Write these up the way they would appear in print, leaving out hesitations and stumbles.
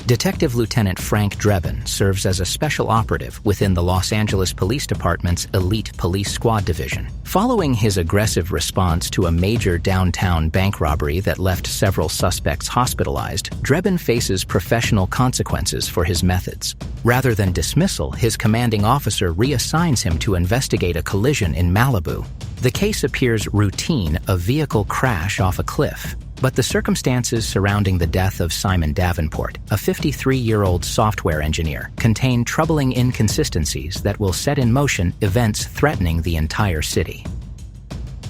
Detective Lieutenant Frank Drebin serves as a special operative within the Los Angeles Police Department's Elite Police Squad Division. Following his aggressive response to a major downtown bank robbery that left several suspects hospitalized, Drebin faces professional consequences for his methods. Rather than dismissal, his commanding officer reassigns him to investigate a collision in Malibu. The case appears routine, a vehicle crash off a cliff. But the circumstances surrounding the death of Simon Davenport, a 53-year-old software engineer, contain troubling inconsistencies that will set in motion events threatening the entire city.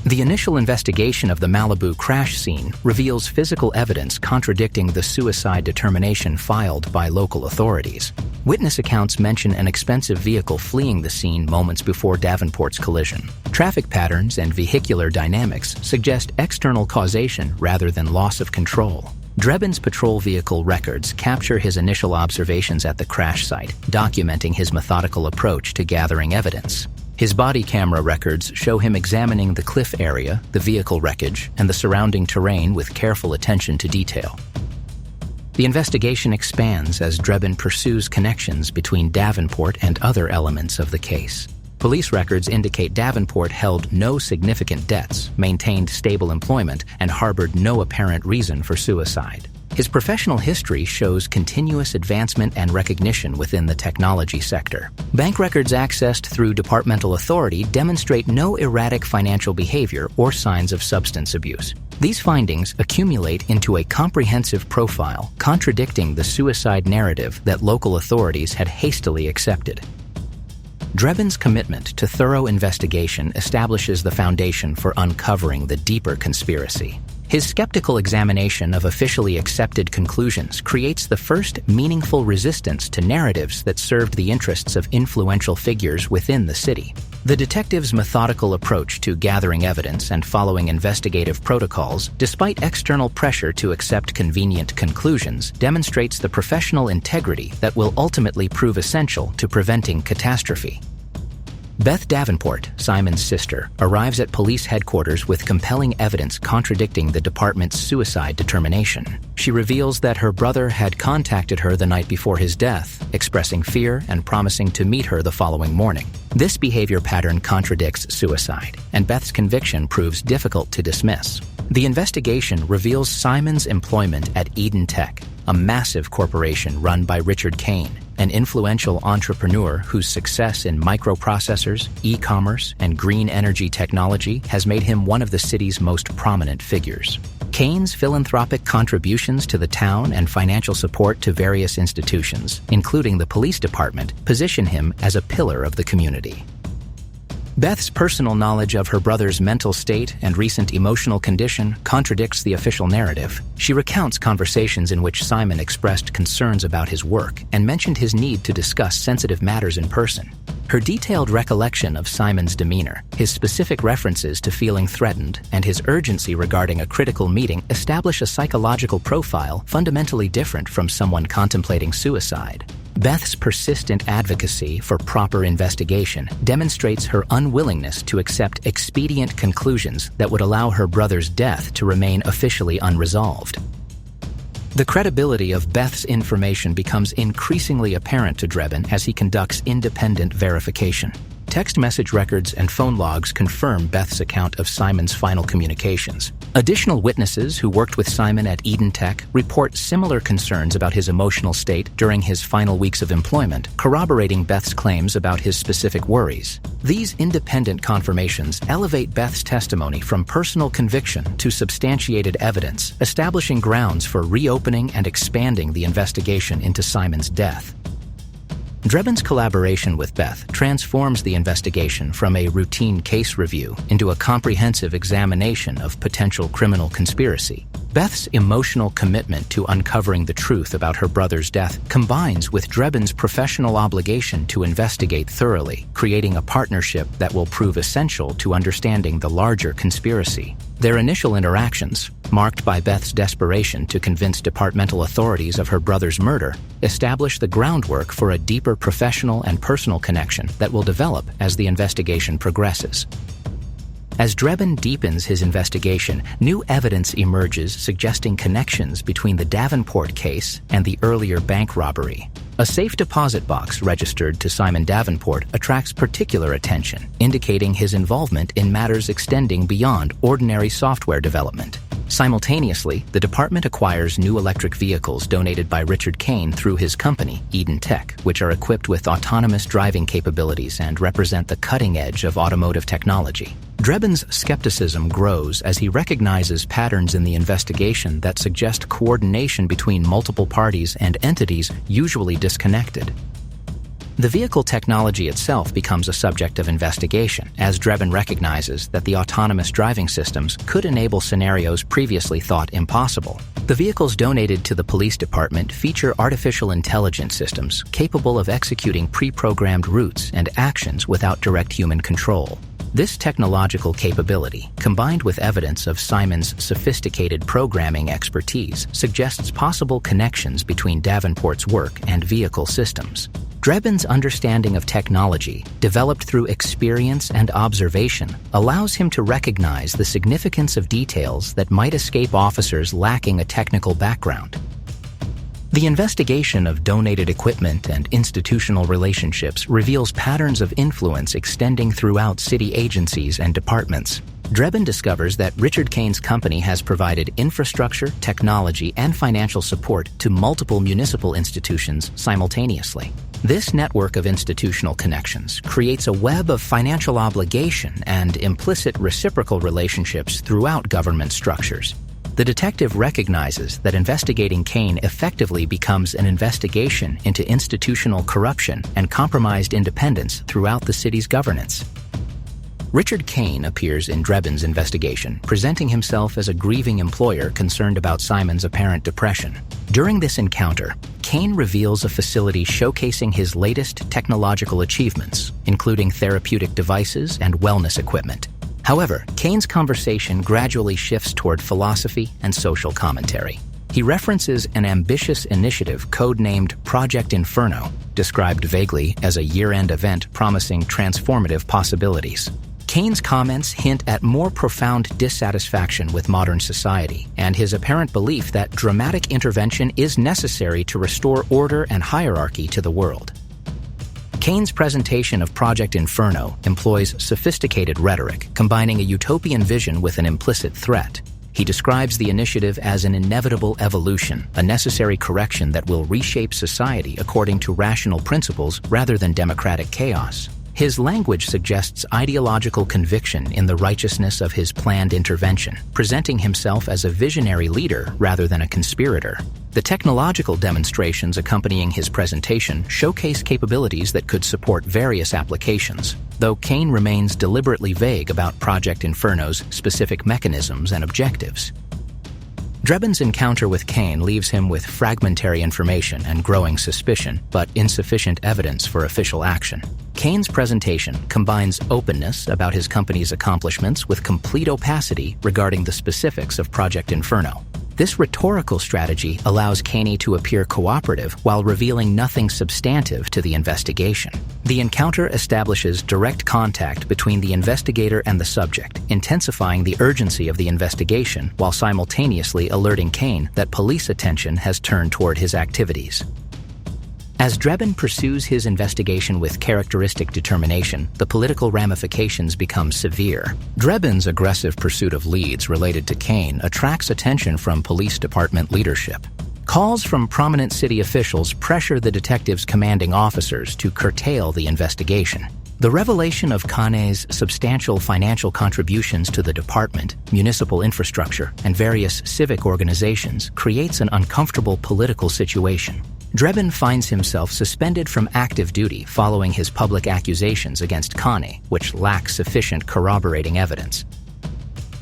The initial investigation of the Malibu crash scene reveals physical evidence contradicting the suicide determination filed by local authorities. Witness accounts mention an expensive vehicle fleeing the scene moments before Davenport's collision. Traffic patterns and vehicular dynamics suggest external causation rather than loss of control. Drebin's patrol vehicle records capture his initial observations at the crash site, documenting his methodical approach to gathering evidence. His body camera records show him examining the cliff area, the vehicle wreckage, and the surrounding terrain with careful attention to detail. The investigation expands as Drebin pursues connections between Davenport and other elements of the case. Police records indicate Davenport held no significant debts, maintained stable employment, and harbored no apparent reason for suicide. His professional history shows continuous advancement and recognition within the technology sector. Bank records accessed through departmental authority demonstrate no erratic financial behavior or signs of substance abuse. These findings accumulate into a comprehensive profile contradicting the suicide narrative that local authorities had hastily accepted. Drebin's commitment to thorough investigation establishes the foundation for uncovering the deeper conspiracy. His skeptical examination of officially accepted conclusions creates the first meaningful resistance to narratives that served the interests of influential figures within the city. The detective's methodical approach to gathering evidence and following investigative protocols, despite external pressure to accept convenient conclusions, demonstrates the professional integrity that will ultimately prove essential to preventing catastrophe. Beth Davenport, Simon's sister, arrives at police headquarters with compelling evidence contradicting the department's suicide determination. She reveals that her brother had contacted her the night before his death, expressing fear and promising to meet her the following morning. This behavior pattern contradicts suicide, and Beth's conviction proves difficult to dismiss. The investigation reveals Simon's employment at Eden Tech, a massive corporation run by Richard Kane, an influential entrepreneur whose success in microprocessors, e-commerce, and green energy technology has made him one of the city's most prominent figures. Kane's philanthropic contributions to the town and financial support to various institutions, including the police department, position him as a pillar of the community. Beth's personal knowledge of her brother's mental state and recent emotional condition contradicts the official narrative. She recounts conversations in which Simon expressed concerns about his work and mentioned his need to discuss sensitive matters in person. Her detailed recollection of Simon's demeanor, his specific references to feeling threatened, and his urgency regarding a critical meeting establish a psychological profile fundamentally different from someone contemplating suicide. Beth's persistent advocacy for proper investigation demonstrates her unwillingness to accept expedient conclusions that would allow her brother's death to remain officially unresolved. The credibility of Beth's information becomes increasingly apparent to Drebin as he conducts independent verification. Text message records and phone logs confirm Beth's account of Simon's final communications. Additional witnesses who worked with Simon at Eden Tech report similar concerns about his emotional state during his final weeks of employment, corroborating Beth's claims about his specific worries. These independent confirmations elevate Beth's testimony from personal conviction to substantiated evidence, establishing grounds for reopening and expanding the investigation into Simon's death. Drebin's collaboration with Beth transforms the investigation from a routine case review into a comprehensive examination of potential criminal conspiracy. Beth's emotional commitment to uncovering the truth about her brother's death combines with Drebin's professional obligation to investigate thoroughly, creating a partnership that will prove essential to understanding the larger conspiracy. Their initial interactions, marked by Beth's desperation to convince departmental authorities of her brother's murder, establish the groundwork for a deeper professional and personal connection that will develop as the investigation progresses. As Drebin deepens his investigation, new evidence emerges suggesting connections between the Davenport case and the earlier bank robbery. A safe deposit box registered to Simon Davenport attracts particular attention, indicating his involvement in matters extending beyond ordinary software development. Simultaneously, the department acquires new electric vehicles donated by Richard Kane through his company, Eden Tech, which are equipped with autonomous driving capabilities and represent the cutting edge of automotive technology. Drebin's skepticism grows as he recognizes patterns in the investigation that suggest coordination between multiple parties and entities usually disconnected. The vehicle technology itself becomes a subject of investigation, as Drebin recognizes that the autonomous driving systems could enable scenarios previously thought impossible. The vehicles donated to the police department feature artificial intelligence systems capable of executing pre-programmed routes and actions without direct human control. This technological capability, combined with evidence of Simon's sophisticated programming expertise, suggests possible connections between Davenport's work and vehicle systems. Drebin's understanding of technology, developed through experience and observation, allows him to recognize the significance of details that might escape officers lacking a technical background. The investigation of donated equipment and institutional relationships reveals patterns of influence extending throughout city agencies and departments. Drebin discovers that Richard Kane's company has provided infrastructure, technology, and financial support to multiple municipal institutions simultaneously. This network of institutional connections creates a web of financial obligation and implicit reciprocal relationships throughout government structures. The detective recognizes that investigating Kane effectively becomes an investigation into institutional corruption and compromised independence throughout the city's governance. Richard Kane appears in Drebin's investigation, presenting himself as a grieving employer concerned about Simon's apparent depression. During this encounter, Kane reveals a facility showcasing his latest technological achievements, including therapeutic devices and wellness equipment. However, Kane's conversation gradually shifts toward philosophy and social commentary. He references an ambitious initiative codenamed Project Inferno, described vaguely as a year-end event promising transformative possibilities. Kane's comments hint at more profound dissatisfaction with modern society and his apparent belief that dramatic intervention is necessary to restore order and hierarchy to the world. Kane's presentation of Project Inferno employs sophisticated rhetoric, combining a utopian vision with an implicit threat. He describes the initiative as an inevitable evolution, a necessary correction that will reshape society according to rational principles rather than democratic chaos. His language suggests ideological conviction in the righteousness of his planned intervention, presenting himself as a visionary leader rather than a conspirator. The technological demonstrations accompanying his presentation showcase capabilities that could support various applications, though Kane remains deliberately vague about Project Inferno's specific mechanisms and objectives. Drebin's encounter with Kane leaves him with fragmentary information and growing suspicion, but insufficient evidence for official action. Kane's presentation combines openness about his company's accomplishments with complete opacity regarding the specifics of Project Inferno. This rhetorical strategy allows Kane to appear cooperative while revealing nothing substantive to the investigation. The encounter establishes direct contact between the investigator and the subject, intensifying the urgency of the investigation while simultaneously alerting Kane that police attention has turned toward his activities. As Drebin pursues his investigation with characteristic determination, the political ramifications become severe. Drebin's aggressive pursuit of leads related to Kane attracts attention from police department leadership. Calls from prominent city officials pressure the detective's commanding officers to curtail the investigation. The revelation of Kane's substantial financial contributions to the department, municipal infrastructure, and various civic organizations creates an uncomfortable political situation. Drebin finds himself suspended from active duty following his public accusations against Kane, which lack sufficient corroborating evidence.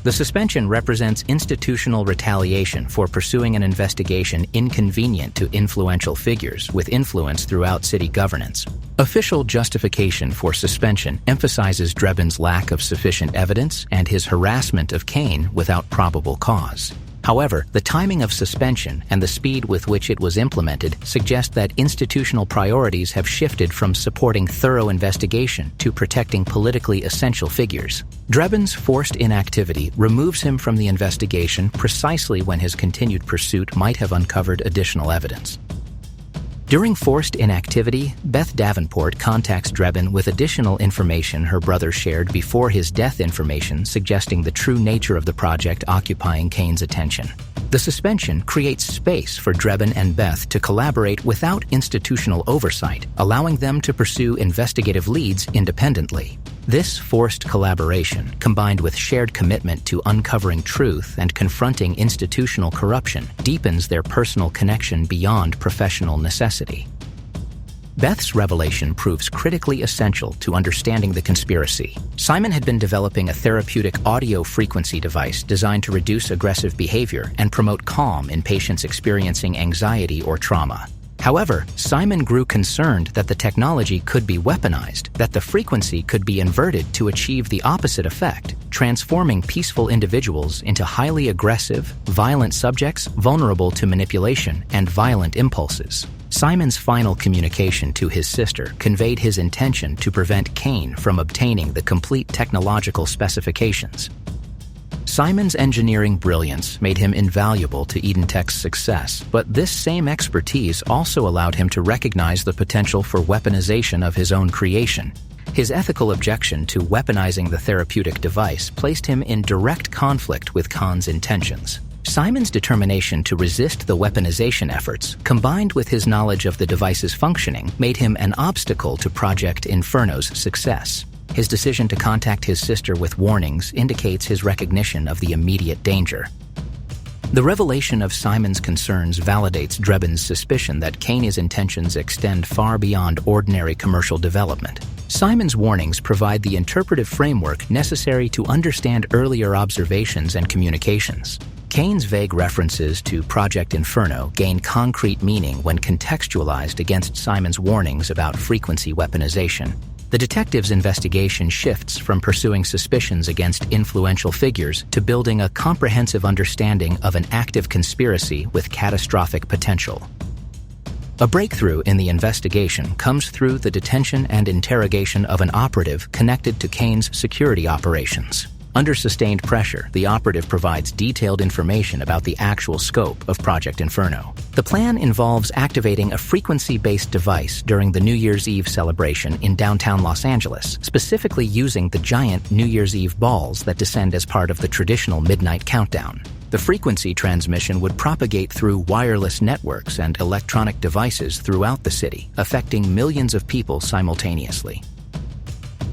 The suspension represents institutional retaliation for pursuing an investigation inconvenient to influential figures with influence throughout city governance. Official justification for suspension emphasizes Drebin's lack of sufficient evidence and his harassment of Kane without probable cause. However, the timing of suspension and the speed with which it was implemented suggest that institutional priorities have shifted from supporting thorough investigation to protecting politically essential figures. Drebin's forced inactivity removes him from the investigation precisely when his continued pursuit might have uncovered additional evidence. During forced inactivity, Beth Davenport contacts Drebin with additional information her brother shared before his death, information suggesting the true nature of the project occupying Kane's attention. The suspension creates space for Drebin and Beth to collaborate without institutional oversight, allowing them to pursue investigative leads independently. This forced collaboration, combined with shared commitment to uncovering truth and confronting institutional corruption, deepens their personal connection beyond professional necessity. Beth's revelation proves critically essential to understanding the conspiracy. Simon had been developing a therapeutic audio frequency device designed to reduce aggressive behavior and promote calm in patients experiencing anxiety or trauma. However, Simon grew concerned that the technology could be weaponized, that the frequency could be inverted to achieve the opposite effect, transforming peaceful individuals into highly aggressive, violent subjects vulnerable to manipulation and violent impulses. Simon's final communication to his sister conveyed his intention to prevent Kane from obtaining the complete technological specifications. Simon's engineering brilliance made him invaluable to EdenTech's success, but this same expertise also allowed him to recognize the potential for weaponization of his own creation. His ethical objection to weaponizing the therapeutic device placed him in direct conflict with Khan's intentions. Simon's determination to resist the weaponization efforts, combined with his knowledge of the device's functioning, made him an obstacle to Project Inferno's success. His decision to contact his sister with warnings indicates his recognition of the immediate danger. The revelation of Simon's concerns validates Drebin's suspicion that Kane's intentions extend far beyond ordinary commercial development. Simon's warnings provide the interpretive framework necessary to understand earlier observations and communications. Kane's vague references to Project Inferno gain concrete meaning when contextualized against Simon's warnings about frequency weaponization. The detective's investigation shifts from pursuing suspicions against influential figures to building a comprehensive understanding of an active conspiracy with catastrophic potential. A breakthrough in the investigation comes through the detention and interrogation of an operative connected to Kane's security operations. Under sustained pressure, the operative provides detailed information about the actual scope of Project Inferno. The plan involves activating a frequency-based device during the New Year's Eve celebration in downtown Los Angeles, specifically using the giant New Year's Eve balls that descend as part of the traditional midnight countdown. The frequency transmission would propagate through wireless networks and electronic devices throughout the city, affecting millions of people simultaneously.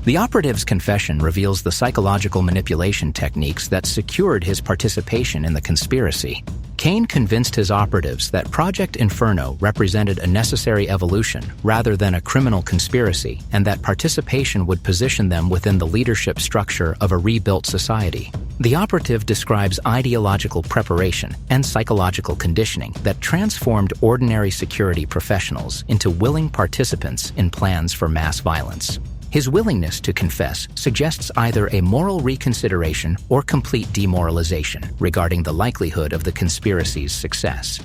The operative's confession reveals the psychological manipulation techniques that secured his participation in the conspiracy. Kane convinced his operatives that Project Inferno represented a necessary evolution rather than a criminal conspiracy, and that participation would position them within the leadership structure of a rebuilt society. The operative describes ideological preparation and psychological conditioning that transformed ordinary security professionals into willing participants in plans for mass violence. His willingness to confess suggests either a moral reconsideration or complete demoralization regarding the likelihood of the conspiracy's success.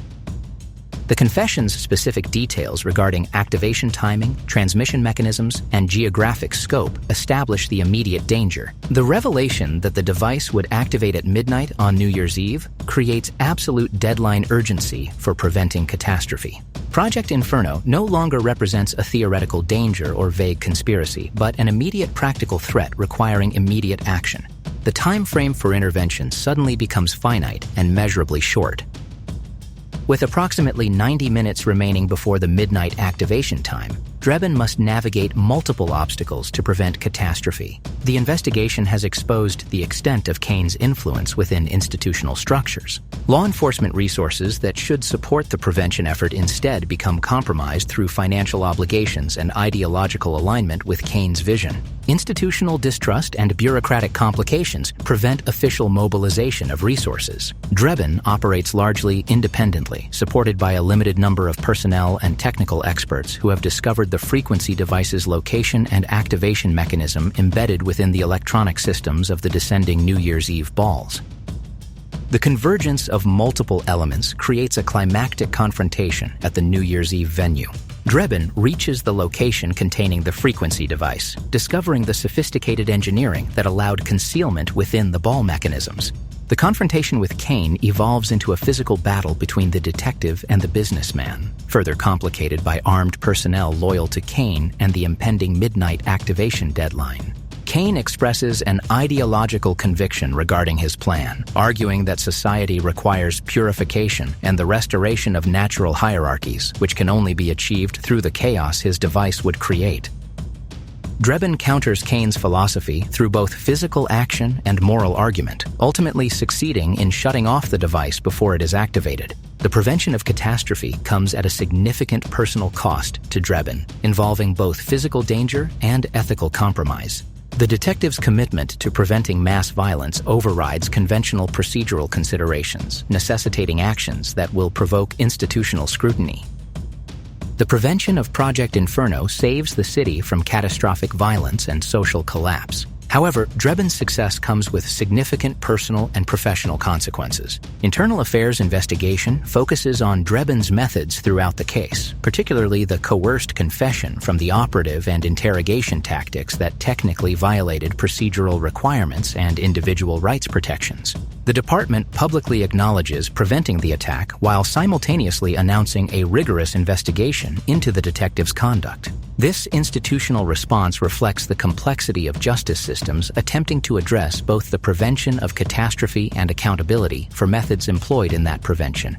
The confession's specific details regarding activation timing, transmission mechanisms, and geographic scope establish the immediate danger. The revelation that the device would activate at midnight on New Year's Eve creates absolute deadline urgency for preventing catastrophe. Project Inferno no longer represents a theoretical danger or vague conspiracy, but an immediate practical threat requiring immediate action. The time frame for intervention suddenly becomes finite and measurably short. With approximately 90 minutes remaining before the midnight activation time, Drebin must navigate multiple obstacles to prevent catastrophe. The investigation has exposed the extent of Kane's influence within institutional structures. Law enforcement resources that should support the prevention effort instead become compromised through financial obligations and ideological alignment with Kane's vision. Institutional distrust and bureaucratic complications prevent official mobilization of resources. Drebin operates largely independently, supported by a limited number of personnel and technical experts who have discovered the frequency device's location and activation mechanism embedded within the electronic systems of the descending New Year's Eve balls. The convergence of multiple elements creates a climactic confrontation at the New Year's Eve venue. Drebin reaches the location containing the frequency device, discovering the sophisticated engineering that allowed concealment within the ball mechanisms. The confrontation with Kane evolves into a physical battle between the detective and the businessman, further complicated by armed personnel loyal to Kane and the impending midnight activation deadline. Kane expresses an ideological conviction regarding his plan, arguing that society requires purification and the restoration of natural hierarchies, which can only be achieved through the chaos his device would create. Drebin counters Kane's philosophy through both physical action and moral argument, ultimately succeeding in shutting off the device before it is activated. The prevention of catastrophe comes at a significant personal cost to Drebin, involving both physical danger and ethical compromise. The detective's commitment to preventing mass violence overrides conventional procedural considerations, necessitating actions that will provoke institutional scrutiny. The prevention of Project Inferno saves the city from catastrophic violence and social collapse. However, Drebin's success comes with significant personal and professional consequences. Internal Affairs investigation focuses on Drebin's methods throughout the case, particularly the coerced confession from the operative and interrogation tactics that technically violated procedural requirements and individual rights protections. The department publicly acknowledges preventing the attack while simultaneously announcing a rigorous investigation into the detective's conduct. This institutional response reflects the complexity of justice systems attempting to address both the prevention of catastrophe and accountability for methods employed in that prevention.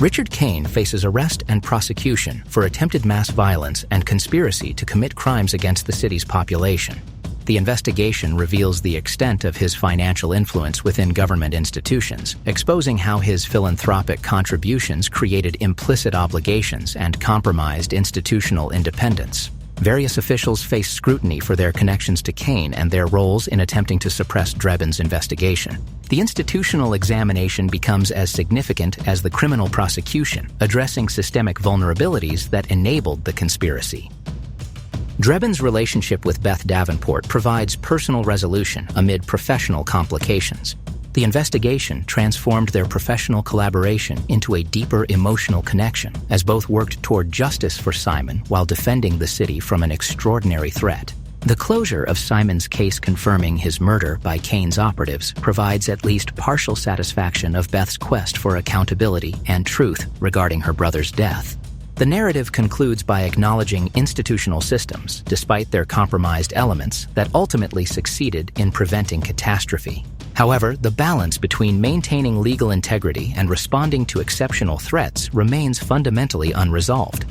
Richard Kane faces arrest and prosecution for attempted mass violence and conspiracy to commit crimes against the city's population. The investigation reveals the extent of his financial influence within government institutions, exposing how his philanthropic contributions created implicit obligations and compromised institutional independence. Various officials face scrutiny for their connections to Kane and their roles in attempting to suppress Drebin's investigation. The institutional examination becomes as significant as the criminal prosecution, addressing systemic vulnerabilities that enabled the conspiracy. Drebin's relationship with Beth Davenport provides personal resolution amid professional complications. The investigation transformed their professional collaboration into a deeper emotional connection, as both worked toward justice for Simon while defending the city from an extraordinary threat. The closure of Simon's case confirming his murder by Kane's operatives provides at least partial satisfaction of Beth's quest for accountability and truth regarding her brother's death. The narrative concludes by acknowledging institutional systems, despite their compromised elements, that ultimately succeeded in preventing catastrophe. However, the balance between maintaining legal integrity and responding to exceptional threats remains fundamentally unresolved.